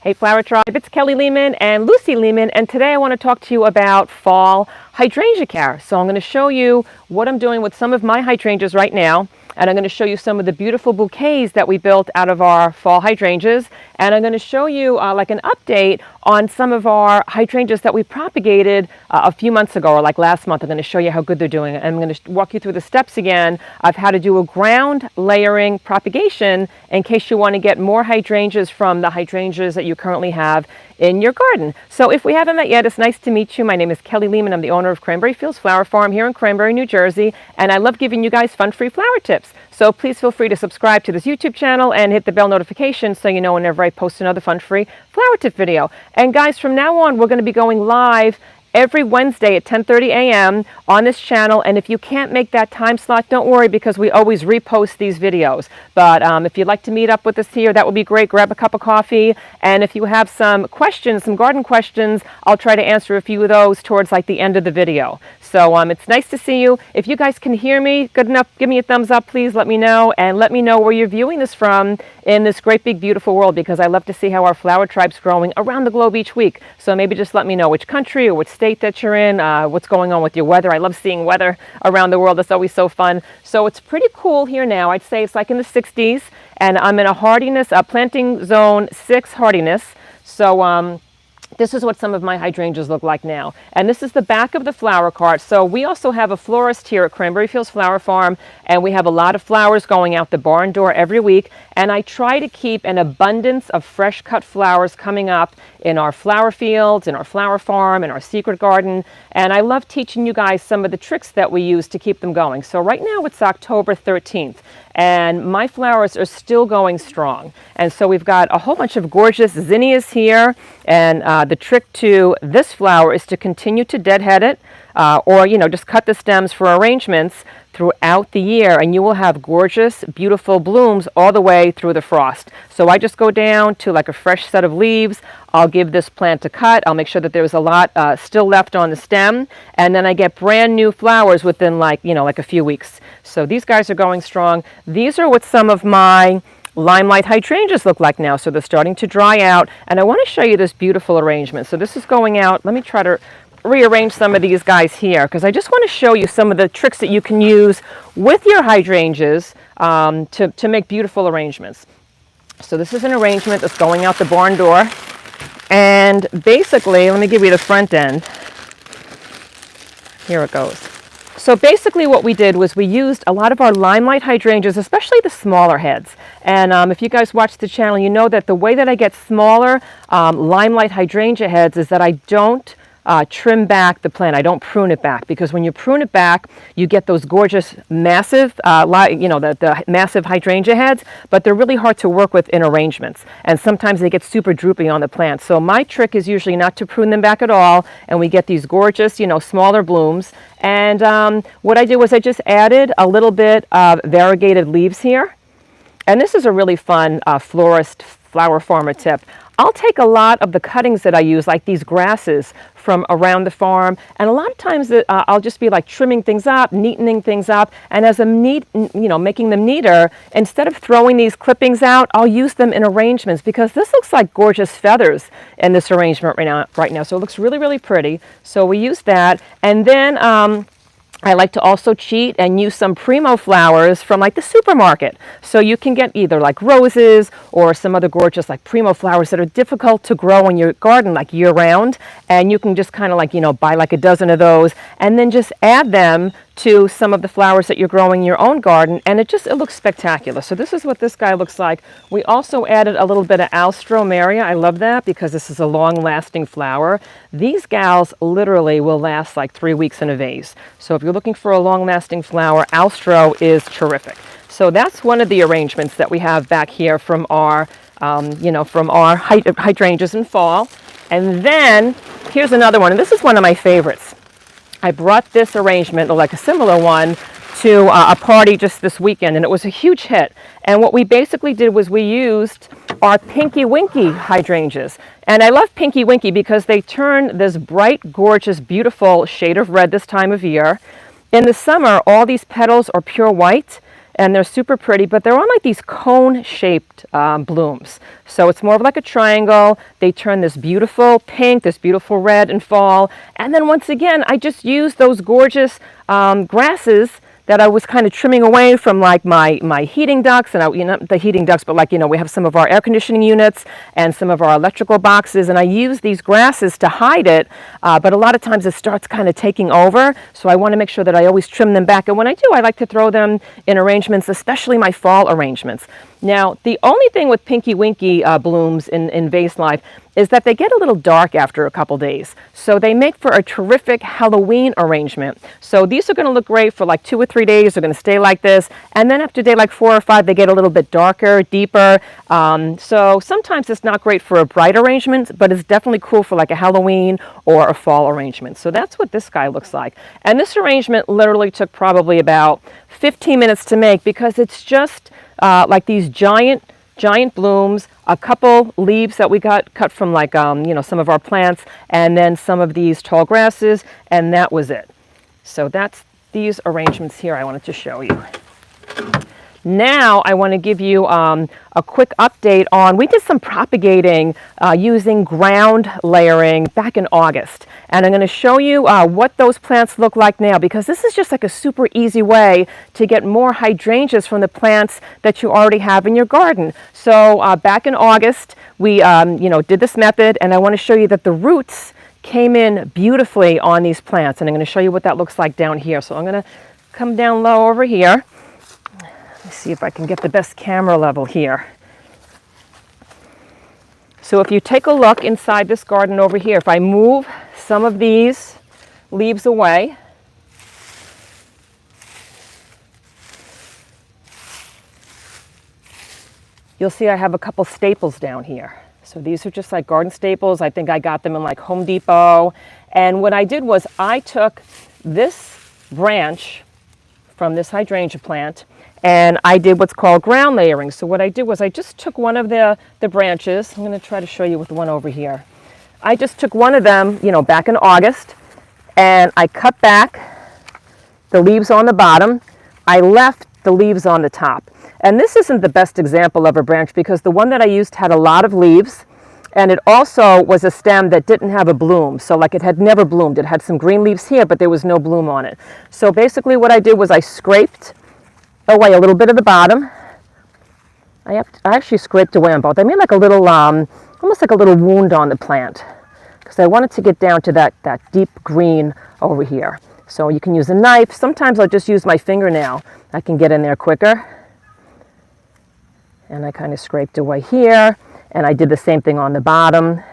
Hey Flower Tribe, it's Kelly Lehman and Lucy Lehman, and today I want to talk to you about fall hydrangea care. So I'm going to show you what I'm doing with some of my hydrangeas right now, and I'm going to show you some of the beautiful bouquets that we built out of our fall hydrangeas, and I'm going to show you like an update on some of our hydrangeas that we propagated a few months ago, or like last month. I'm going to show you how good they're doing, and I'm going to walk you through the steps again of how to do a ground layering propagation in case you want to get more hydrangeas from the hydrangeas that you currently have in your garden. So if we haven't met yet, it's nice to meet you. My name is Kelly Lehman. I'm the owner of Cranbury Fields Flower Farm here in Cranbury, New Jersey, and I love giving you guys fun free flower tips. So please feel free to subscribe to this YouTube channel and hit the bell notification so you know whenever I post another fun free flower tip video. And guys, from now on, we're going to be going live every Wednesday at 10:30 a.m. on this channel, and if you can't make that time slot, don't worry, because we always repost these videos. But if you'd like to meet up with us here, that would be great. Grab a cup of coffee, and if you have some questions, some garden questions, I'll try to answer a few of those towards like the end of the video. So it's nice to see you. If you guys can hear me good enough, give me a thumbs up, please. Let me know, and let me know where you're viewing this from in this great big beautiful world, because I love to see how our flower tribe's growing around the globe each week. So maybe just let me know which country or which state that you're in, what's going on with your weather. I love seeing weather around the world. It's always so fun. So it's pretty cool here now. I'd say it's like in the 60s, and I'm in a hardiness, planting zone 6 hardiness. So this is what some of my hydrangeas look like now. And this is the back of the flower cart. So we also have a florist here at Cranbury Fields Flower Farm, and we have a lot of flowers going out the barn door every week. And I try to keep an abundance of fresh cut flowers coming up in our flower fields, in our flower farm, in our secret garden. And I love teaching you guys some of the tricks that we use to keep them going. So right now it's October 13th. And my flowers are still going strong. And so we've got a whole bunch of gorgeous zinnias here. And the trick to this flower is to continue to deadhead it, or just cut the stems for arrangements throughout the year, and you will have gorgeous, beautiful blooms all the way through the frost. So I just go down to like a fresh set of leaves. I'll give this plant a cut. I'll make sure that there's a lot still left on the stem, and then I get brand new flowers within like a few weeks. So these guys are going strong. These are what some of my limelight hydrangeas look like now. So they're starting to dry out, and I want to show you this beautiful arrangement. So this is going out. Let me try to rearrange some of these guys here, because I just want to show you some of the tricks that you can use with your hydrangeas to make beautiful arrangements. So this is an arrangement that's going out the barn door, and basically, let me give you the front end. Here it goes. So basically what we did was we used a lot of our limelight hydrangeas, especially the smaller heads. And if you guys watch the channel, you know that the way that I get smaller limelight hydrangea heads is that I don't trim back the plant. I don't prune it back, because when you prune it back, you get those gorgeous, massive, the massive hydrangea heads, but they're really hard to work with in arrangements. And sometimes they get super droopy on the plant. So my trick is usually not to prune them back at all, and we get these gorgeous, smaller blooms. And what I did was I just added a little bit of variegated leaves here. And this is a really fun florist, flower farmer tip. I'll take a lot of the cuttings that I use, like these grasses from around the farm, and a lot of times I'll just be like trimming things up, neatening things up, and as I'm making them neater, instead of throwing these clippings out, I'll use them in arrangements, because this looks like gorgeous feathers in this arrangement right now. So it looks really, really pretty. So we use that, and then I like to also cheat and use some primo flowers from like the supermarket. So you can get either like roses or some other gorgeous like primo flowers that are difficult to grow in your garden like year round. And you can just kind of like, buy like a dozen of those and then just add them to some of the flowers that you're growing in your own garden, and it looks spectacular. So this is what this guy looks like. We also added a little bit of Alstroemeria. I love that because this is a long-lasting flower. These gals literally will last like 3 weeks in a vase. So if you're looking for a long-lasting flower, Alstro is terrific. So that's one of the arrangements that we have back here from our, hydrangeas in fall. And then here's another one, and this is one of my favorites. I brought this arrangement, or like a similar one, to a party just this weekend, and it was a huge hit. And what we basically did was we used our Pinky Winky hydrangeas. And I love Pinky Winky because they turn this bright, gorgeous, beautiful shade of red this time of year. In the summer, all these petals are pure white, and they're super pretty, but they're on like these cone-shaped blooms. So it's more of like a triangle. They turn this beautiful pink, this beautiful red in fall. And then once again, I just use those gorgeous grasses that I was kind of trimming away from like my heating ducts, and not the heating ducts, but like, we have some of our air conditioning units and some of our electrical boxes, and I use these grasses to hide it, but a lot of times it starts kind of taking over, so I want to make sure that I always trim them back, and when I do, I like to throw them in arrangements, especially my fall arrangements. Now, the only thing with Pinky Winky blooms in vase life is that they get a little dark after a couple days. So they make for a terrific Halloween arrangement. So these are going to look great for like 2 or 3 days. They're going to stay like this. And then after day like 4 or 5, they get a little bit darker, deeper. So sometimes it's not great for a bright arrangement, but it's definitely cool for like a Halloween or a fall arrangement. So that's what this guy looks like. And this arrangement literally took probably about 15 minutes to make because it's just like these giant blooms, a couple leaves that we got cut from like, some of our plants, and then some of these tall grasses, and that was it. So that's these arrangements here I wanted to show you. Now I want to give you a quick update on, we did some propagating using ground layering back in August. And I'm going to show you what those plants look like now, because this is just like a super easy way to get more hydrangeas from the plants that you already have in your garden. So back in August, we did this method, and I want to show you that the roots came in beautifully on these plants. And I'm going to show you what that looks like down here. So I'm going to come down low over here. Let's see if I can get the best camera level here. So if you take a look inside this garden over here, if I move some of these leaves away, you'll see I have a couple staples down here. So these are just like garden staples. I think I got them in like Home Depot. And what I did was I took this branch from this hydrangea plant, and I did what's called ground layering. So what I did was I just took one of the branches. I'm going to try to show you with one over here. I just took one of them, back in August, and I cut back the leaves on the bottom. I left the leaves on the top. And this isn't the best example of a branch because the one that I used had a lot of leaves, and it also was a stem that didn't have a bloom. So like it had never bloomed. It had some green leaves here, but there was no bloom on it. So basically what I did was I scraped away a little bit of the bottom. I actually scraped away on both. I made like a little, almost like a little wound on the plant because I wanted to get down to that deep green over here. So you can use a knife. Sometimes I'll just use my fingernail. I can get in there quicker. And I kind of scraped away here. And I did the same thing on the bottom,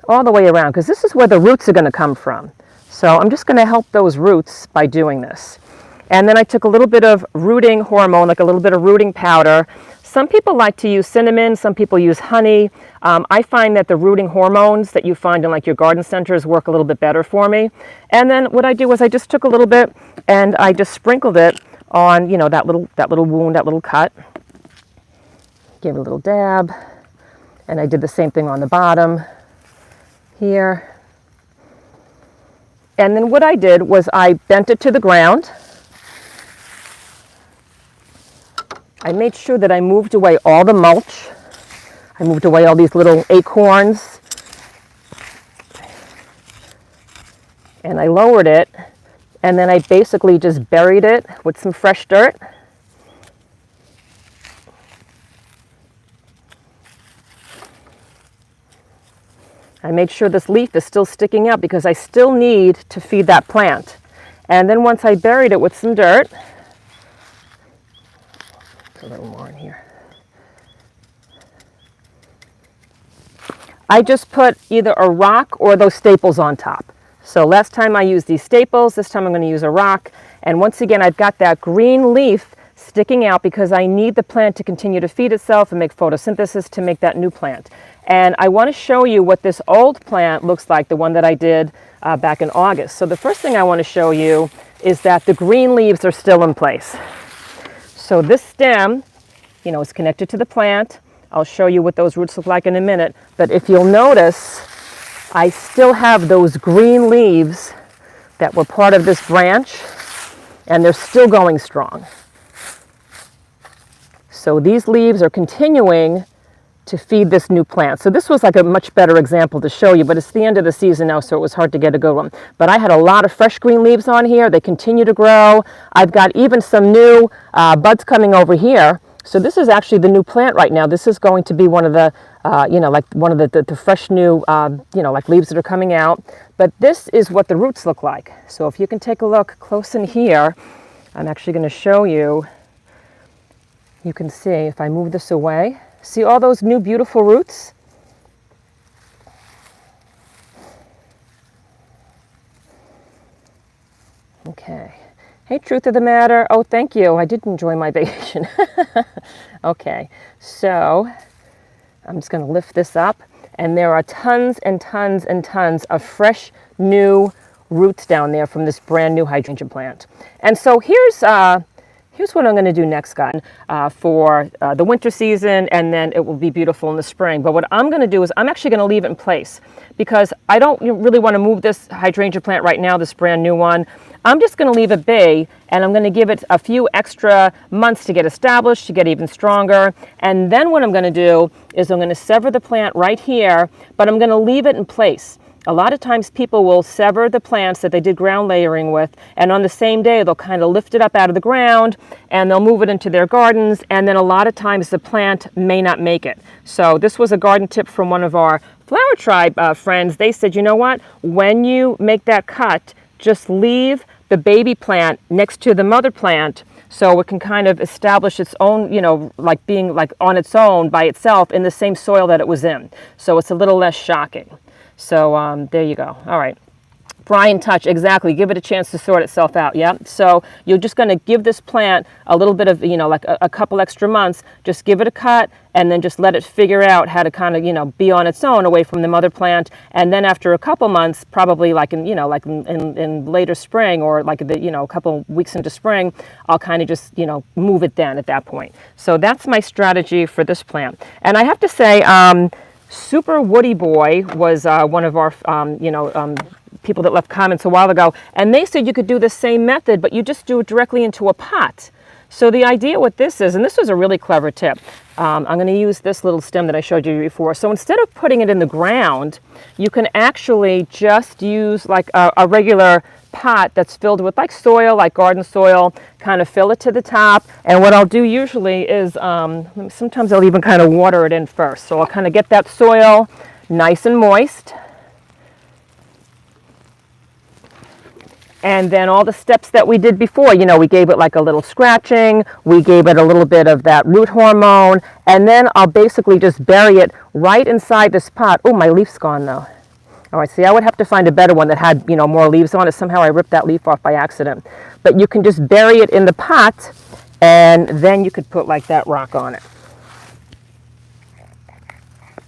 all the way around, because this is where the roots are going to come from. So I'm just going to help those roots by doing this. And then I took a little bit of rooting hormone, like a little bit of rooting powder. Some people like to use cinnamon, some people use honey. I find that the rooting hormones that you find in like your garden centers work a little bit better for me. And then what I do was I just took a little bit and I just sprinkled it on, that little wound, that little cut. Gave it a little dab, and I did the same thing on the bottom here. And then what I did was I bent it to the ground. I made sure that I moved away all the mulch. I moved away all these little acorns. And I lowered it, and then I basically just buried it with some fresh dirt. I made sure this leaf is still sticking out because I still need to feed that plant. And then once I buried it with some dirt, put a little more in here. I just put either a rock or those staples on top. So last time I used these staples, this time I'm going to use a rock. And once again, I've got that green leaf sticking out because I need the plant to continue to feed itself and make photosynthesis to make that new plant. And I want to show you what this old plant looks like, the one that I did back in August. So the first thing I want to show you is that the green leaves are still in place. So this stem, is connected to the plant. I'll show you what those roots look like in a minute. But if you'll notice, I still have those green leaves that were part of this branch, and they're still going strong. So these leaves are continuing to feed this new plant. So this was like a much better example to show you, but it's the end of the season now, so it was hard to get a good one. But I had a lot of fresh green leaves on here. They continue to grow. I've got even some new buds coming over here. So this is actually the new plant right now. This is going to be one of the, like one of the fresh new, like leaves that are coming out. But this is what the roots look like. So if you can take a look close in here, I'm actually going to show you. You can see if I move this away. See all those new beautiful roots? Okay. Hey, truth of the matter. Oh, thank you. I did enjoy my vacation. Okay, so I'm just going to lift this up. And there are tons and tons and tons of fresh new roots down there from this brand new hydrangea plant. And so here's what I'm going to do next, guys, for the winter season, and then it will be beautiful in the spring. But what I'm going to do is I'm actually going to leave it in place because I don't really want to move this hydrangea plant right now, this brand new one. I'm just going to leave it be, and I'm going to give it a few extra months to get established, to get even stronger. And then what I'm going to do is I'm going to sever the plant right here, but I'm going to leave it in place. A lot of times people will sever the plants that they did ground layering with, and on the same day they'll kind of lift it up out of the ground and they'll move it into their gardens, and then a lot of times the plant may not make it. So this was a garden tip from one of our Flower Tribe friends. They said, you know what, when you make that cut, just leave the baby plant next to the mother plant so it can kind of establish its own, like being like on its own by itself in the same soil that it was in. So it's a little less shocking. So there you go. All right. Brian Touch, exactly. Give it a chance to sort itself out. Yeah. So you're just going to give this plant a little bit of, like a couple extra months. Just give it a cut and then just let it figure out how to kind of, be on its own away from the mother plant. And then after a couple months, probably like in, in later spring or like a couple weeks into spring, I'll kind of just, move it then at that point. So that's my strategy for this plant. And I have to say, Super Woody Boy was one of our, people that left comments a while ago, and they said you could do the same method, but you just do it directly into a pot. So the idea with this is, and this was a really clever tip, I'm going to use this little stem that I showed you before. So instead of putting it in the ground, you can actually just use like a regular pot that's filled with like soil, like garden soil, kind of fill it to the top. And what I'll do usually is, sometimes I'll even kind of water it in first. So I'll kind of get that soil nice and moist. And then all the steps that we did before, we gave it like a little scratching, we gave it a little bit of that root hormone, and then I'll basically just bury it right inside this pot. Oh, my leaf's gone though. All right, see, I would have to find a better one that had, more leaves on it. Somehow I ripped that leaf off by accident. But you can just bury it in the pot, and then you could put like that rock on it.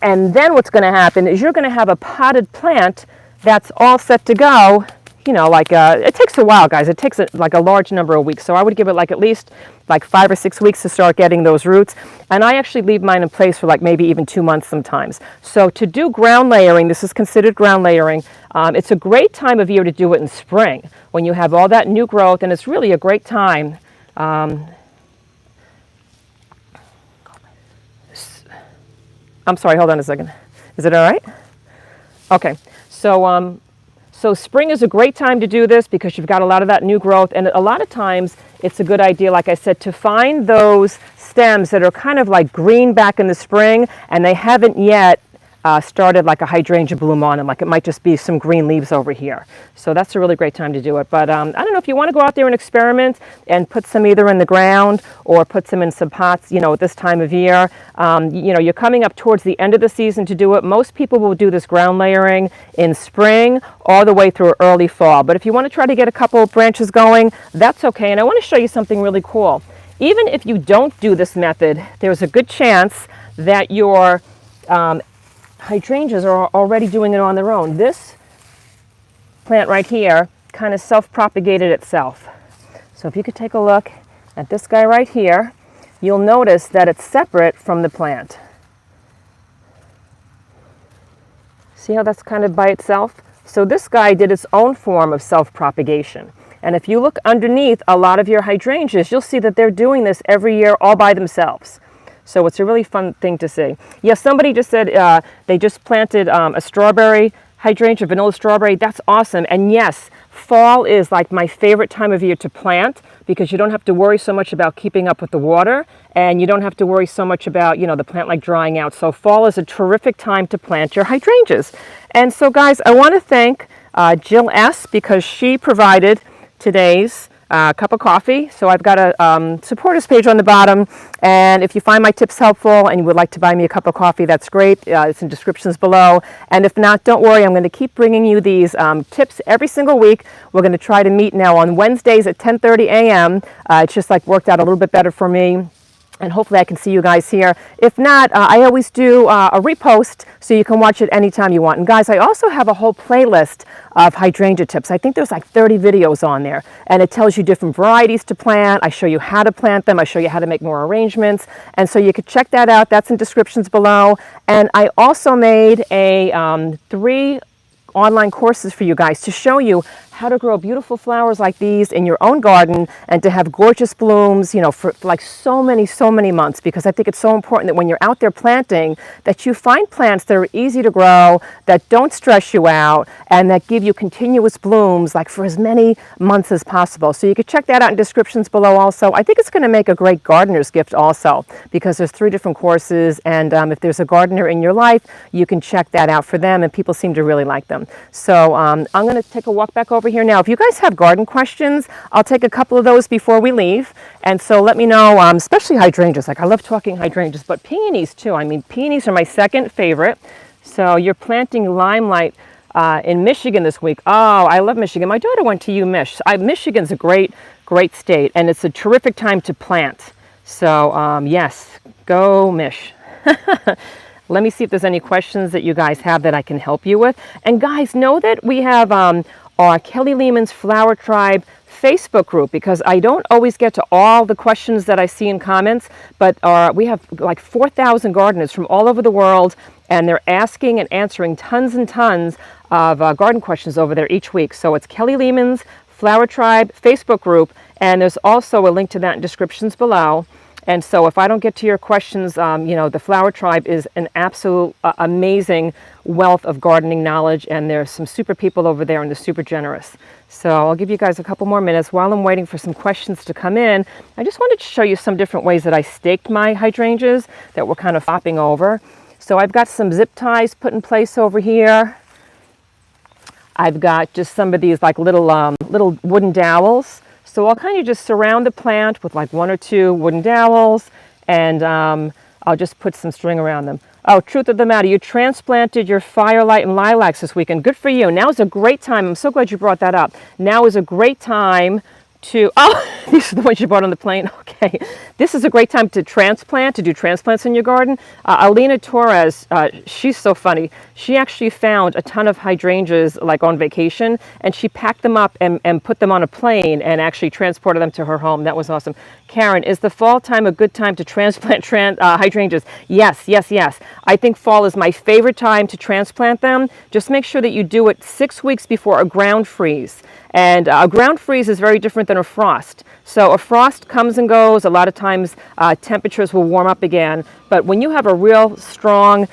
And then what's going to happen is you're going to have a potted plant that's all set to go. It takes a while, guys. It takes like a large number of weeks. So I would give it like at least like 5 or 6 weeks to start getting those roots. And I actually leave mine in place for like maybe even 2 months sometimes. So to do ground layering, this is considered ground layering. It's a great time of year to do it in spring when you have all that new growth, and it's really a great time. I'm sorry, hold on a second. Is it all right? Okay. So spring is a great time to do this because you've got a lot of that new growth, and a lot of times it's a good idea, like I said, to find those stems that are kind of like green back in the spring and they haven't yet started like a hydrangea bloom on them, like it might just be some green leaves over here. So that's a really great time to do it. But I don't know, if you want to go out there and experiment and put some either in the ground or put some in some pots, at this time of year, you're coming up towards the end of the season to do it. Most people will do this ground layering in spring all the way through early fall. But if you want to try to get a couple of branches going, that's okay. And I want to show you something really cool. Even if you don't do this method, there's a good chance that your hydrangeas are already doing it on their own. This plant right here kind of self-propagated itself. So if you could take a look at this guy right here, you'll notice that it's separate from the plant. See how that's kind of by itself? So this guy did its own form of self-propagation. And if you look underneath a lot of your hydrangeas, you'll see that they're doing this every year all by themselves. So it's a really fun thing to see. Yes, somebody just said they just planted a strawberry hydrangea, vanilla strawberry. That's awesome. And yes, fall is like my favorite time of year to plant because you don't have to worry so much about keeping up with the water, and you don't have to worry so much about, you know, the plant like drying out. So fall is a terrific time to plant your hydrangeas. And so guys, I want to thank Jill S. because she provided today's cup of coffee. So I've got a supporters page on the bottom, and if you find my tips helpful and you would like to buy me a cup of coffee, that's great. It's in descriptions below. And if not, don't worry, I'm going to keep bringing you these tips every single week. We're going to try to meet now on Wednesdays at 10:30 a.m. It's just like worked out a little bit better for me. And hopefully I can see you guys here. If not, I always do a repost so you can watch it anytime you want. And guys, I also have a whole playlist of hydrangea tips. I think there's like 30 videos on there, and it tells you different varieties to plant. I show you how to plant them. I show you how to make more arrangements. And so you could check that out. That's in descriptions below. And I also made a 3 online courses for you guys to show you how to grow beautiful flowers like these in your own garden and to have gorgeous blooms, you know, for like so many months, because I think it's so important that when you're out there planting that you find plants that are easy to grow, that don't stress you out, and that give you continuous blooms like for as many months as possible. So you can check that out in descriptions below also. I think it's going to make a great gardener's gift also, because there's 3 different courses, and if there's a gardener in your life, you can check that out for them, and people seem to really like them. So I'm going to take a walk back over here now. If you guys have garden questions, I'll take a couple of those before we leave. And so let me know, especially hydrangeas. Like I love talking hydrangeas, but peonies too. I mean, peonies are my second favorite. So you're planting limelight in Michigan this week. Oh, I love Michigan. My daughter went to UMich. Michigan's a great state, and it's a terrific time to plant. So yes, go Mich. Let me see if there's any questions that you guys have that I can help you with. And guys, know that we have our Kelly Lehman's Flower Tribe Facebook group, because I don't always get to all the questions that I see in comments, but we have like 4,000 gardeners from all over the world, and they're asking and answering tons and tons of garden questions over there each week. So it's Kelly Lehman's Flower Tribe Facebook group, and there's also a link to that in descriptions below. And so if I don't get to your questions, you know, the Flower Tribe is an absolute amazing wealth of gardening knowledge, and there's some super people over there, and they're super generous. So I'll give you guys a couple more minutes while I'm waiting for some questions to come in. I just wanted to show you some different ways that I staked my hydrangeas that we're kind of flopping over. So I've got some zip ties put in place over here. I've got just some of these like little wooden dowels. So I'll kind of just surround the plant with like 1 or 2 wooden dowels, and I'll just put some string around them. Oh, truth of the matter, you transplanted your firelight and lilacs this weekend. Good for you. Now is a great time. I'm so glad you brought that up. Now is a great time to, oh, these are the ones you bought on the plane. Okay. This is a great time to transplant, to do transplants in your garden. Alina Torres, she's so funny. She actually found a ton of hydrangeas like on vacation, and she packed them up and put them on a plane and actually transported them to her home. That was awesome. Karen, is the fall time a good time to transplant hydrangeas? Yes, yes, yes. I think fall is my favorite time to transplant them. Just make sure that you do it 6 weeks before a ground freeze. And a ground freeze is very different than a frost. So a frost comes and goes. A lot of times temperatures will warm up again. But when you have a real strong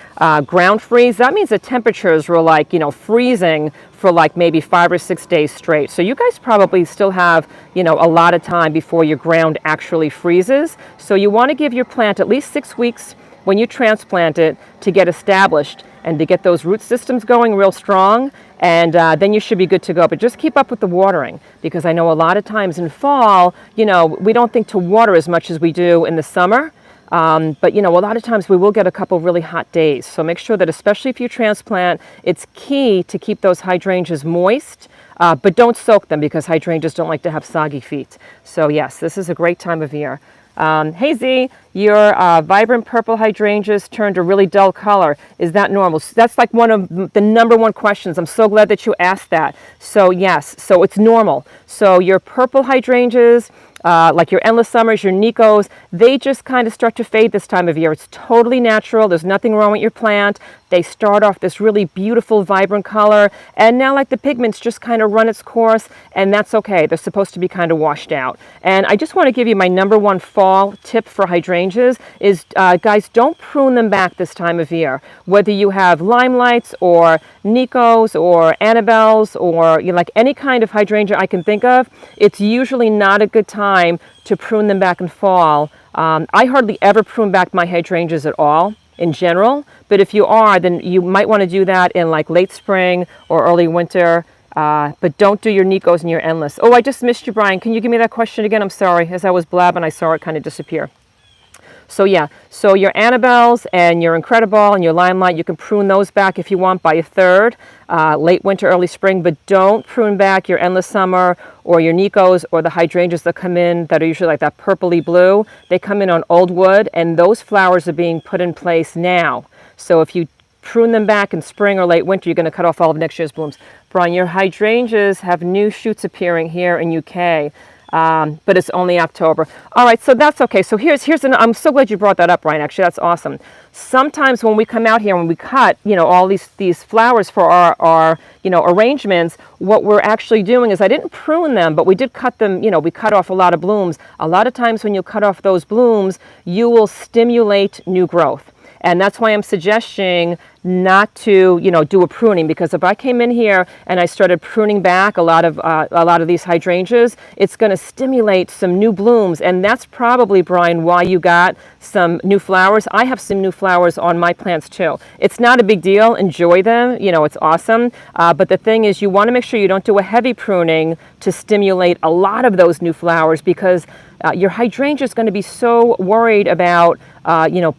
ground freeze, that means the temperatures were like, you know, freezing for like maybe 5 or 6 days straight. So you guys probably still have, you know, a lot of time before your ground actually freezes. So you want to give your plant at least 6 weeks when you transplant it to get established and to get those root systems going real strong, and then you should be good to go. But just keep up with the watering, because I know a lot of times in fall, you know, we don't think to water as much as we do in the summer. But you know, a lot of times we will get a couple really hot days. So make sure that, especially if you transplant, it's key to keep those hydrangeas moist, but don't soak them, because hydrangeas don't like to have soggy feet. So yes, this is a great time of year. Hey Z, your vibrant purple hydrangeas turned a really dull color. Is that normal? So that's like one of the #1 questions. I'm so glad that you asked that. So yes, so it's normal. So your purple hydrangeas, like your endless summers, your Nikos, they just kind of start to fade this time of year. It's totally natural. There's nothing wrong with your plant. They start off this really beautiful, vibrant color, and now like the pigments just kind of run its course, and that's okay. They're supposed to be kind of washed out. And I just want to give you my #1 fall tip for hydrangeas is, guys, don't prune them back this time of year. Whether you have limelights or Nikos or Annabelles or like any kind of hydrangea I can think of, it's usually not a good time to prune them back in fall. I hardly ever prune back my hydrangeas at all in general, but if you are, then you might want to do that in like late spring or early winter, but don't do your Nikos and your endless. Oh, I just missed you, Brian. Can you give me that question again? I'm sorry. As I was blabbing, I saw it kind of disappear. So yeah, so your Annabelles and your Incredible and your Limelight, you can prune those back if you want by a third, late winter, early spring, but don't prune back your Endless Summer or your Nikos or the hydrangeas that come in that are usually like that purpley blue. They come in on old wood, and those flowers are being put in place now. So if you prune them back in spring or late winter, you're going to cut off all of next year's blooms. Brian, your hydrangeas have new shoots appearing here in UK. But it's only October. All right, so that's okay. So I'm so glad you brought that up, Brian. Actually, that's awesome. Sometimes when we come out here and we cut, all these flowers for our arrangements, what we're actually doing is I didn't prune them, but we did cut them. We cut off a lot of blooms. A lot of times when you cut off those blooms, you will stimulate new growth. And that's why I'm suggesting not to, do a pruning, because if I came in here and I started pruning back a lot of these hydrangeas, it's going to stimulate some new blooms. And that's probably, Brian, why you got some new flowers. I have some new flowers on my plants too. It's not a big deal. Enjoy them. It's awesome. But the thing is, you want to make sure you don't do a heavy pruning to stimulate a lot of those new flowers, because your hydrangea is going to be so worried about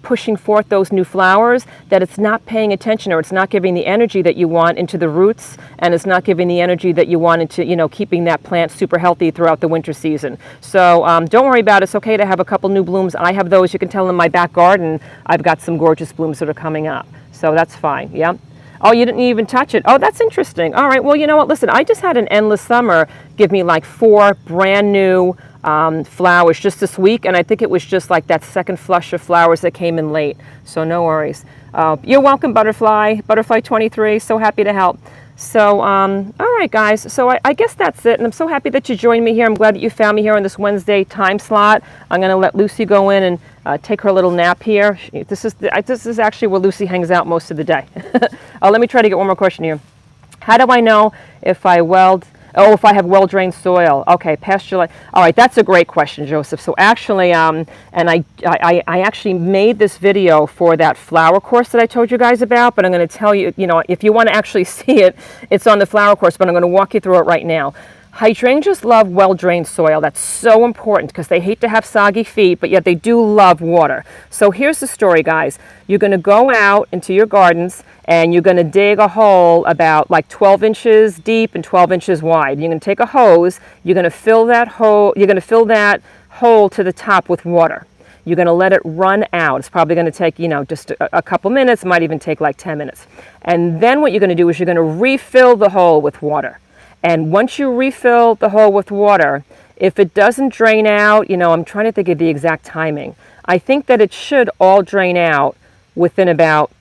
pushing forth those new flowers that it's not paying attention, or it's not giving the energy that you want into the roots, and it's not giving the energy that you want into keeping that plant super healthy throughout the winter season. So don't worry about it. It's okay to have a couple new blooms. I have those. You can tell in my back garden I've got some gorgeous blooms that are coming up. So that's fine. Yeah. Oh, you didn't even touch it. Oh, that's interesting. All right. Well, you know what? Listen, I just had an endless summer give me like 4 brand new flowers just this week, and I think it was just like that second flush of flowers that came in late. So no worries. You're welcome, Butterfly 23. So happy to help. So all right, guys, so I guess that's it, and I'm so happy that you joined me here. I'm glad that you found me here on this Wednesday time slot. I'm going to let Lucy go in and take her little nap here. This is actually where Lucy hangs out most of the day. Let me try to get one more question here. How do I know if I have well-drained soil? Okay, pasture life. All right, that's a great question, Joseph. So actually, and I actually made this video for that flower course that I told you guys about, but I'm going to tell you, if you want to actually see it, it's on the flower course, but I'm going to walk you through it right now. Hydrangeas love well-drained soil. That's so important because they hate to have soggy feet, but yet they do love water. So here's the story, guys. You're going to go out into your gardens and you're going to dig a hole about like 12 inches deep and 12 inches wide. You're going to take a hose. You're going to fill that hole. You're going to fill that hole to the top with water. You're going to let it run out. It's probably going to take, just a couple minutes. It might even take like 10 minutes. And then what you're going to do is you're going to refill the hole with water. And once you refill the hole with water, if it doesn't drain out, I'm trying to think of the exact timing. I think that it should all drain out within about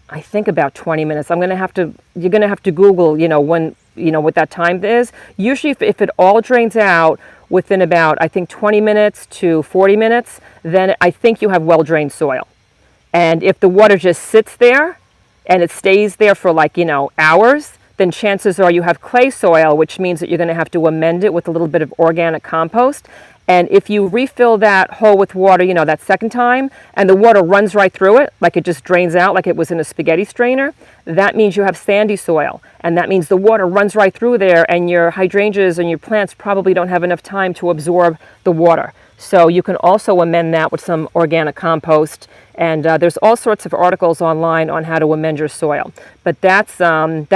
20 minutes. You're going to have to Google, when, what that time is. Usually if it all drains out within about, 20 minutes to 40 minutes, then I think you have well-drained soil. And if the water just sits there and it stays there for hours, then chances are you have clay soil, which means that you're going to have to amend it with a little bit of organic compost. And if you refill that hole with water, that second time, and the water runs right through it, like it just drains out like it was in a spaghetti strainer, that means you have sandy soil. And that means the water runs right through there, and your hydrangeas and your plants probably don't have enough time to absorb the water. So you can also amend that with some organic compost. And there's all sorts of articles online on how to amend your soil. But that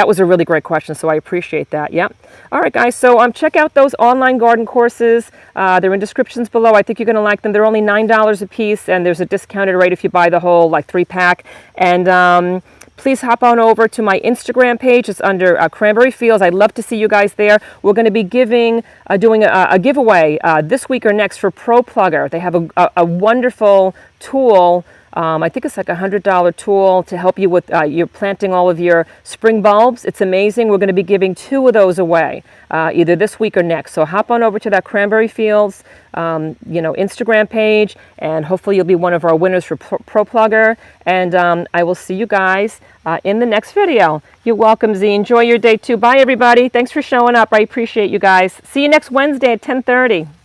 was a really great question, so I appreciate that. Yep. All right, guys, so check out those online garden courses. They're in descriptions below. I think you're going to like them. They're only $9 a piece, and there's a discounted rate if you buy the whole 3-pack. And please hop on over to my Instagram page. It's under Cranbury Fields. I'd love to see you guys there. We're going to be doing a giveaway this week or next for Pro Plugger. They have a wonderful tool. I think it's like a $100 tool to help you with you're planting all of your spring bulbs. It's amazing. We're going to be giving 2 of those away either this week or next. So hop on over to that Cranbury Fields Instagram page, and hopefully you'll be one of our winners for Pro Plugger. And I will see you guys in the next video. You're welcome, Z. Enjoy your day too. Bye, everybody. Thanks for showing up. I appreciate you guys. See you next Wednesday at 10:30.